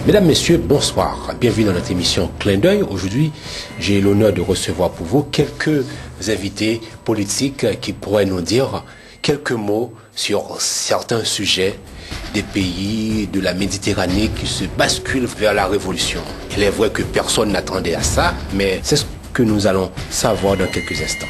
Mesdames, Messieurs, bonsoir. Bienvenue dans notre émission Clin d'œil. Aujourd'hui, j'ai l'honneur de recevoir pour vous quelques invités politiques qui pourraient nous dire quelques mots sur certains sujets des pays de la Méditerranée qui se basculent vers la révolution. Il est vrai que personne n'attendait à ça, mais c'est ce que nous allons savoir dans quelques instants.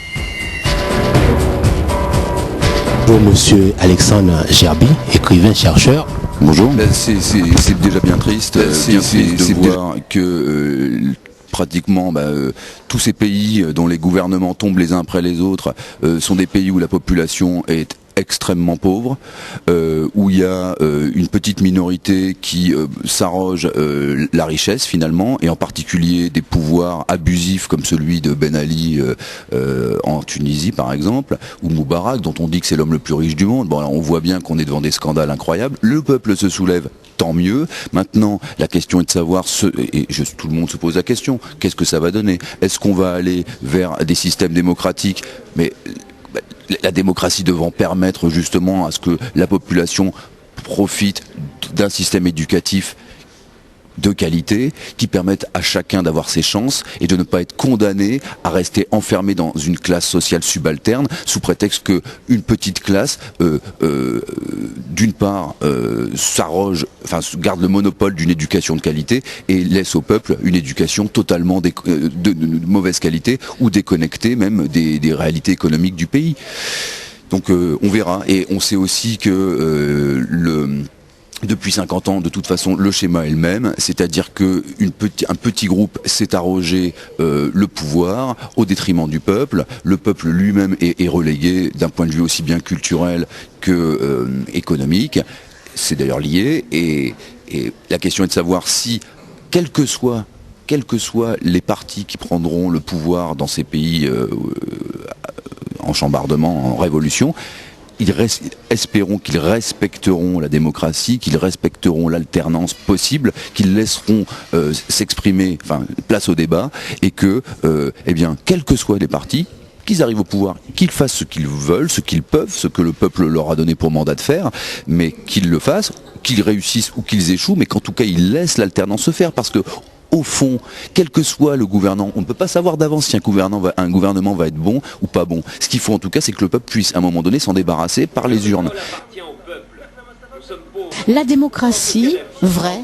Bonjour Monsieur Alexandre Gerbi, écrivain, chercheur. Bonjour. C'est déjà bien triste, de voir que pratiquement tous ces pays dont les gouvernements tombent les uns après les autres sont des pays où la population est extrêmement pauvre, où il y a une petite minorité qui s'arroge la richesse finalement, et en particulier des pouvoirs abusifs comme celui de Ben Ali en Tunisie par exemple, ou Moubarak dont on dit que c'est l'homme le plus riche du monde. Bon, alors, on voit bien qu'on est devant des scandales incroyables. Le peuple se soulève, tant mieux. Maintenant, la question est de savoir, tout le monde se pose la question, qu'est-ce que ça va donner? Est-ce qu'on va aller vers des systèmes démocratiques? Mais la démocratie devant permettre justement à ce que la population profite d'un système éducatif de qualité qui permette à chacun d'avoir ses chances et de ne pas être condamné à rester enfermé dans une classe sociale subalterne sous prétexte que une petite classe d'une part garde le monopole d'une éducation de qualité et laisse au peuple une éducation totalement de mauvaise qualité ou déconnectée même des réalités économiques du pays. Donc on verra, et on sait aussi que depuis 50 ans, de toute façon, le schéma est le même, c'est-à-dire que un petit groupe s'est arrogé le pouvoir au détriment du peuple. Le peuple lui-même est relégué d'un point de vue aussi bien culturel que économique. C'est d'ailleurs lié, et la question est de savoir si, quels que soient les partis qui prendront le pouvoir dans ces pays en chambardement, en révolution, espérons qu'ils respecteront la démocratie, qu'ils respecteront l'alternance possible, qu'ils laisseront s'exprimer, place au débat, et que, quels que soient les partis, qu'ils arrivent au pouvoir, qu'ils fassent ce qu'ils veulent, ce qu'ils peuvent, ce que le peuple leur a donné pour mandat de faire, mais qu'ils le fassent, qu'ils réussissent ou qu'ils échouent, mais qu'en tout cas ils laissent l'alternance se faire, parce que au fond, quel que soit le gouvernant, on ne peut pas savoir d'avance si un gouvernement va être bon ou pas bon. Ce qu'il faut en tout cas, c'est que le peuple puisse à un moment donné s'en débarrasser par les urnes. La démocratie, vraie,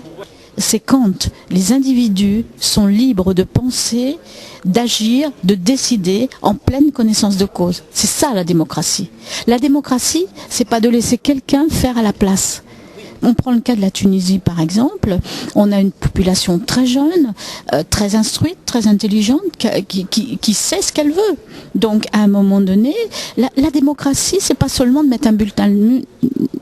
c'est quand les individus sont libres de penser, d'agir, de décider en pleine connaissance de cause. C'est ça la démocratie. La démocratie, c'est pas de laisser quelqu'un faire à la place. On prend le cas de la Tunisie par exemple, on a une population très jeune, très instruite, très intelligente, qui sait ce qu'elle veut. Donc à un moment donné, la démocratie, c'est pas seulement de mettre un bulletin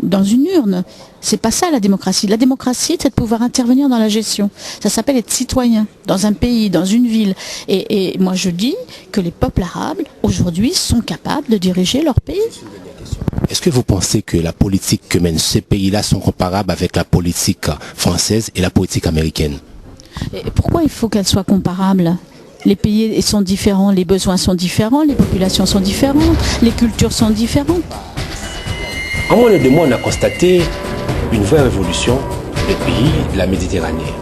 dans une urne. C'est pas ça la démocratie. La démocratie, c'est de pouvoir intervenir dans la gestion. Ça s'appelle être citoyen dans un pays, dans une ville. Et moi je dis que les peuples arabes aujourd'hui sont capables de diriger leur pays. Est-ce que vous pensez que la politique que mènent ces pays-là sont comparables avec la politique française et la politique américaine? Et pourquoi il faut qu'elles soient comparables? Les pays sont différents, les besoins sont différents, les populations sont différentes, les cultures sont différentes. En moins de 2 mois, on a constaté une vraie révolution des pays de la Méditerranée.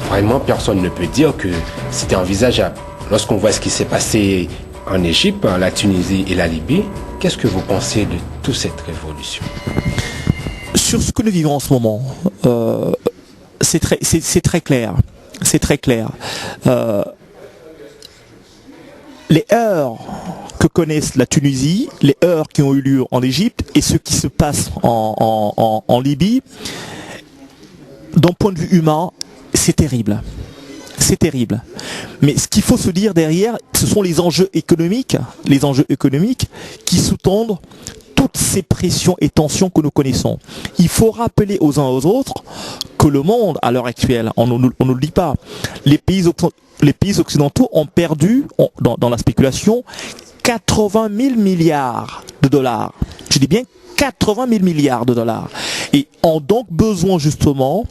Vraiment, personne ne peut dire que c'était envisageable. Lorsqu'on voit ce qui s'est passé en Égypte, la Tunisie et la Libye, qu'est-ce que vous pensez de toute cette révolution? Sur ce que nous vivons en ce moment, c'est très clair. C'est très clair. Les heurts que connaissent la Tunisie, les heurts qui ont eu lieu en Égypte et ce qui se passe en Libye, d'un point de vue humain, c'est terrible. C'est terrible. Mais ce qu'il faut se dire derrière, ce sont les enjeux économiques qui sous-tendent toutes ces pressions et tensions que nous connaissons. Il faut rappeler aux uns aux autres que le monde, à l'heure actuelle, on ne le dit pas, les pays occidentaux ont perdu, dans la spéculation, 80 000 milliards de dollars. Je dis bien 80 000 milliards de dollars. Et ont donc besoin justement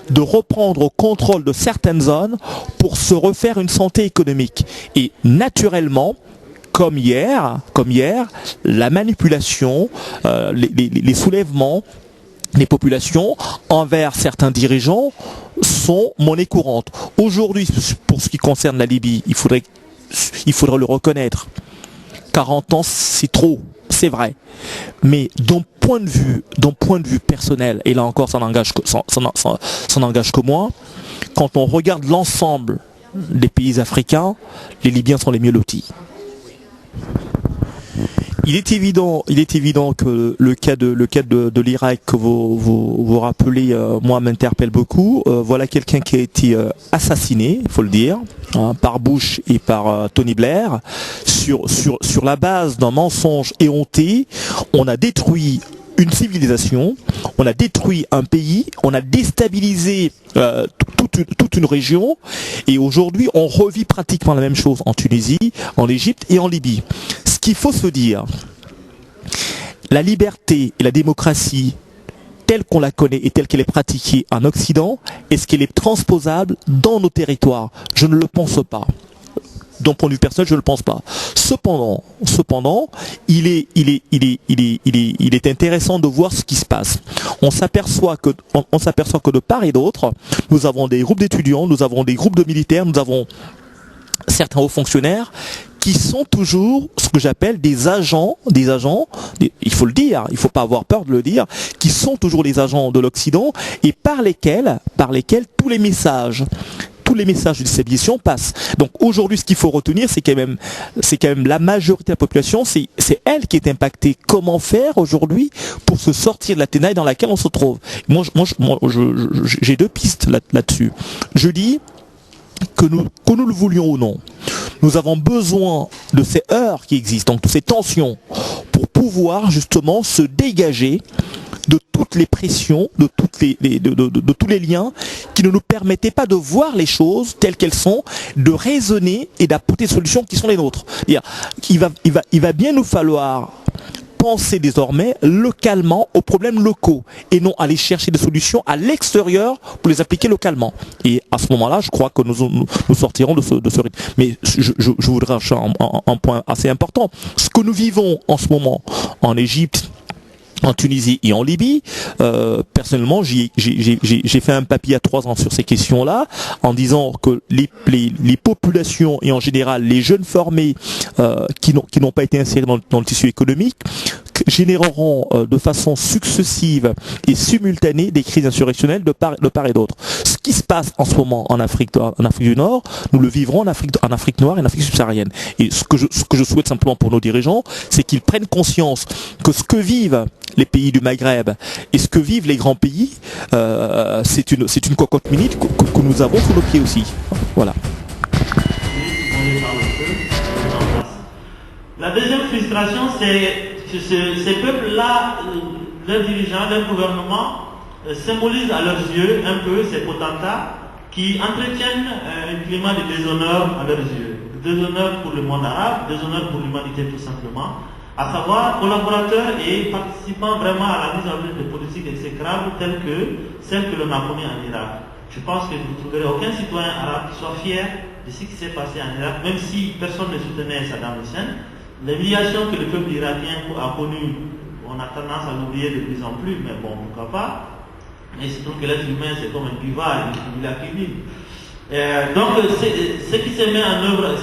de reprendre le contrôle de certaines zones pour se refaire une santé économique. Et naturellement, comme hier, la manipulation, les soulèvements les populations envers certains dirigeants sont monnaie courante. Aujourd'hui, pour ce qui concerne la Libye, il faudrait le reconnaître. 40 ans, c'est trop, c'est vrai. Mais d'un point de vue personnel, et là encore, ça n'engage que moi, quand on regarde l'ensemble des pays africains, les Libyens sont les mieux lotis. Il est évident que le cas de l'Irak que vous rappelez, moi, m'interpelle beaucoup. Voilà quelqu'un qui a été assassiné, il faut le dire, par Bush et par Tony Blair, sur la base d'un mensonge éhonté. On a détruit une civilisation, on a détruit un pays, on a déstabilisé toute une région, et aujourd'hui on revit pratiquement la même chose en Tunisie, en Égypte et en Libye. Ce qu'il faut se dire, la liberté et la démocratie telle qu'on la connaît et telle qu'elle est pratiquée en Occident, est-ce qu'elle est transposable dans nos territoires? Je ne le pense pas. D'un point de vue personnel, je ne le pense pas. Cependant, il est intéressant de voir ce qui se passe. On s'aperçoit que de part et d'autre, nous avons des groupes d'étudiants, nous avons des groupes de militaires, nous avons certains hauts fonctionnaires qui sont toujours ce que j'appelle des agents, il faut le dire, il ne faut pas avoir peur de le dire, qui sont toujours les agents de l'Occident et par lesquels tous les messages de déstabilisation passent. Donc aujourd'hui, ce qu'il faut retenir, c'est quand même la majorité de la population, c'est elle qui est impactée. Comment faire aujourd'hui pour se sortir de la ténèbre dans laquelle on se trouve? Moi, j'ai deux pistes là-dessus. Je dis que nous le voulions ou non, nous avons besoin de ces heurts qui existent, donc de ces tensions, pour pouvoir justement se dégager de toutes les pressions, de tous les liens qui ne nous permettaient pas de voir les choses telles qu'elles sont, de raisonner et d'apporter des solutions qui sont les nôtres. Il va bien nous falloir penser désormais localement aux problèmes locaux et non aller chercher des solutions à l'extérieur pour les appliquer localement. Et à ce moment-là, je crois que nous sortirons de ce rythme. Mais je voudrais un point assez important. Ce que nous vivons en ce moment en Égypte, en Tunisie et en Libye, personnellement, j'ai fait un papier il y a 3 ans sur ces questions-là, en disant que les populations et en général les jeunes formés qui n'ont pas été insérés dans le tissu économique généreront de façon successive et simultanée des crises insurrectionnelles de part et d'autre. Ce qui se passe en ce moment en Afrique du Nord, nous le vivrons en Afrique noire et en Afrique subsaharienne. Et ce que je souhaite simplement pour nos dirigeants, c'est qu'ils prennent conscience que ce que vivent les pays du Maghreb et ce que vivent les grands pays, c'est une cocotte minute que nous avons sous nos pieds aussi. Voilà. La deuxième frustration, c'est que ces peuples-là, leurs dirigeants, leur gouvernement, symbolisent à leurs yeux un peu ces potentats qui entretiennent un climat de déshonneur à leurs yeux. Déshonneur pour le monde arabe, déshonneur pour l'humanité tout simplement, à savoir collaborateurs et participants vraiment à la mise en œuvre de politiques exécrables telles que celles que l'on a commises en Irak. Je pense que vous ne trouverez aucun citoyen arabe qui soit fier de ce qui s'est passé en Irak, même si personne ne soutenait Saddam Hussein. L'humiliation que le peuple irakien a connue, on a tendance à l'oublier de plus en plus, mais bon, pourquoi pas. Mais il se trouve que l'être humain, c'est comme un buvard, il a qui. Donc, ce qui s'est mis en œuvre en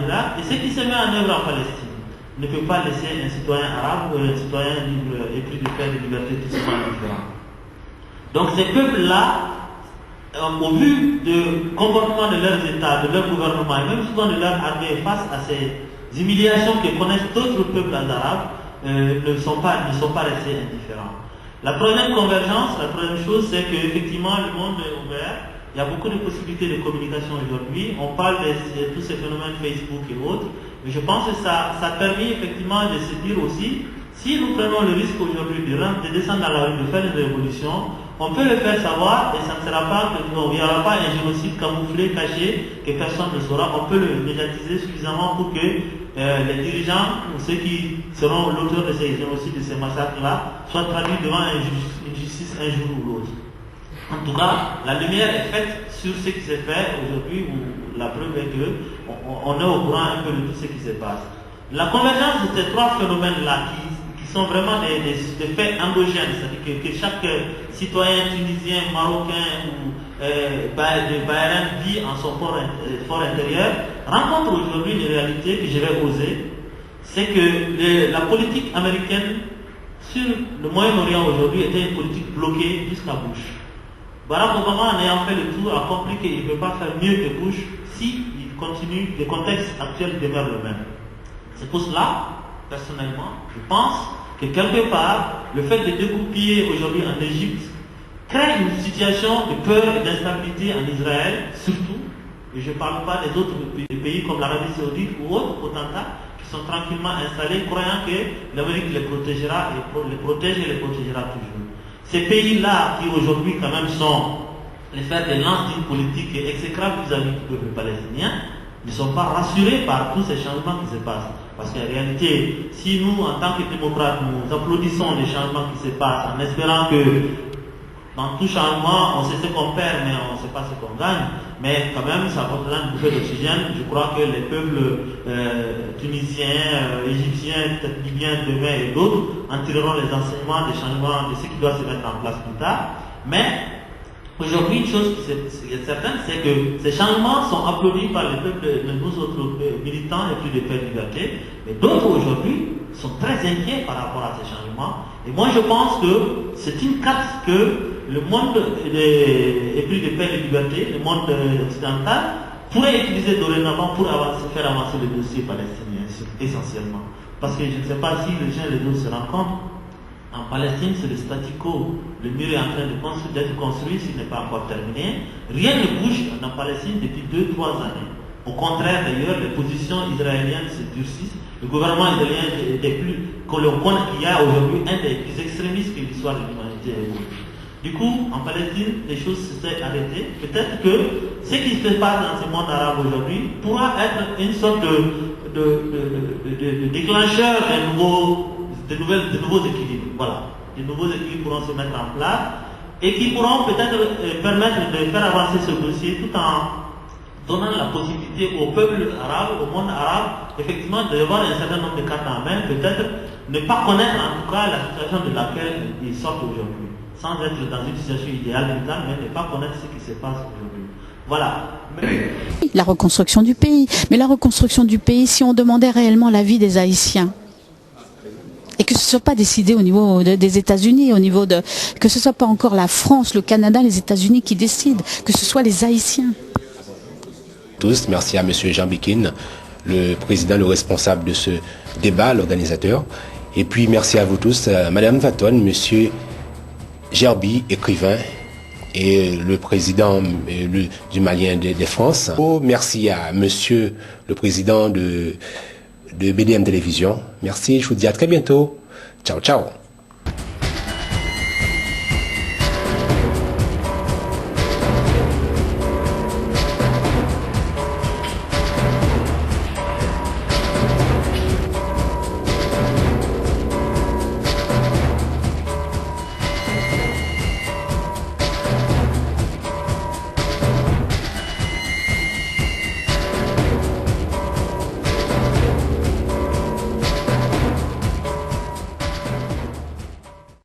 Irak et ce qui s'est mis en œuvre en Palestine ne peut pas laisser un citoyen arabe ou un citoyen libre et plus de paix et de liberté tout simplement différent. Donc, ces peuples-là, au vu du comportement de leurs États, de leur gouvernement et même souvent de leur armée face à ces humiliations que connaissent d'autres peuples arabes, ne sont pas restés indifférents. La première convergence, la première chose, c'est qu'effectivement le monde est ouvert. Il y a beaucoup de possibilités de communication aujourd'hui. On parle de tous ces phénomènes Facebook et autres, mais je pense que ça a permis effectivement de se dire aussi, si nous prenons le risque aujourd'hui de descendre dans la rue, de faire une révolution, on peut le faire savoir et ça ne sera pas il n'y aura pas un génocide camouflé, caché, que personne ne saura. On peut le médiatiser suffisamment pour que les dirigeants ou ceux qui seront l'auteur de ces génocides, de ces massacres-là, soient traduits devant une justice un jour ou l'autre. En tout cas, la lumière est faite sur ce qui s'est fait aujourd'hui, où la preuve est qu'on est au courant un peu de tout ce qui se passe. La convergence de ces 3 phénomènes-là sont vraiment des faits endogènes, c'est-à-dire que chaque citoyen tunisien, marocain ou de Bahreïn vit en son fort intérieur, rencontre aujourd'hui une réalité que je vais oser, c'est que la politique américaine sur le Moyen-Orient aujourd'hui était une politique bloquée jusqu'à Bush. Barack Obama, en ayant fait le tour, a compris qu'il ne peut pas faire mieux que Bush s'il continue, le contexte actuel demeure le même. C'est pour cela, personnellement, je pense que quelque part, le fait de dégoupiller aujourd'hui en Égypte crée une situation de peur et d'instabilité en Israël, surtout, et je ne parle pas des autres pays comme l'Arabie Saoudite ou autres potentats qui sont tranquillement installés, croyant que l'Amérique les protégera et les protège et les protégera toujours. Ces pays-là, qui aujourd'hui quand même sont les fers de lance d'une politique exécrable vis-à-vis du peuple palestinien, ne sont pas rassurés par tous ces changements qui se passent. Parce qu'en réalité, si nous, en tant que démocrates, nous applaudissons les changements qui se passent en espérant que dans tout changement, on sait ce qu'on perd, mais on ne sait pas ce qu'on gagne, mais quand même, ça représente une bouffée d'oxygène. Je crois que les peuples tunisiens, égyptiens, peut-être libyens demain et d'autres en tireront les enseignements des changements, de ce qui doit se mettre en place plus tard. Mais aujourd'hui, une chose qui est certaine, c'est que ces changements sont applaudis par les peuples, de nous autres militants et plus de paix et liberté, mais d'autres aujourd'hui sont très inquiets par rapport à ces changements. Et moi, je pense que c'est une carte que le monde et plus de paix et de liberté, le monde occidental, pourrait utiliser dorénavant pour faire avancer le dossier palestinien, essentiellement. Parce que je ne sais pas si les gens et les autres se rendent compte. En Palestine, c'est le statu quo. Le mur est en train d'être construit, s'il n'est pas encore terminé. Rien ne bouge en Palestine depuis 2-3 années. Au contraire, d'ailleurs, les positions israéliennes se durcissent. Le gouvernement israélien est des plus qu'il y a aujourd'hui un des plus extrémistes que l'histoire de l'humanité. Du coup, en Palestine, les choses se sont arrêtées. Peut-être que ce qui se passe dans ce monde arabe aujourd'hui pourra être une sorte de déclencheur de nouveaux équilibres. Voilà. De nouveaux équilibres pourront se mettre en place et qui pourront peut-être permettre de faire avancer ce dossier tout en donnant la possibilité au peuple arabe, au monde arabe, effectivement, d'avoir un certain nombre de cartes en main, peut-être ne pas connaître en tout cas la situation de laquelle ils sortent aujourd'hui, sans être dans une situation idéale, mais ne pas connaître ce qui se passe aujourd'hui. Voilà. La reconstruction du pays. Mais la reconstruction du pays, si on demandait réellement l'avis des Haïtiens, et que ce ne soit pas décidé au niveau des États-Unis, que ce ne soit pas encore la France, le Canada, les États-Unis qui décident, que ce soit les Haïtiens. Tous, merci à M. Jean Bikin, le président, le responsable de ce débat, l'organisateur. Et puis merci à vous tous, Madame Vaton, M. Gerbi, écrivain, et le président du Malien de France. Merci à monsieur le président de BDM Télévision. Merci, je vous dis à très bientôt. Ciao, ciao.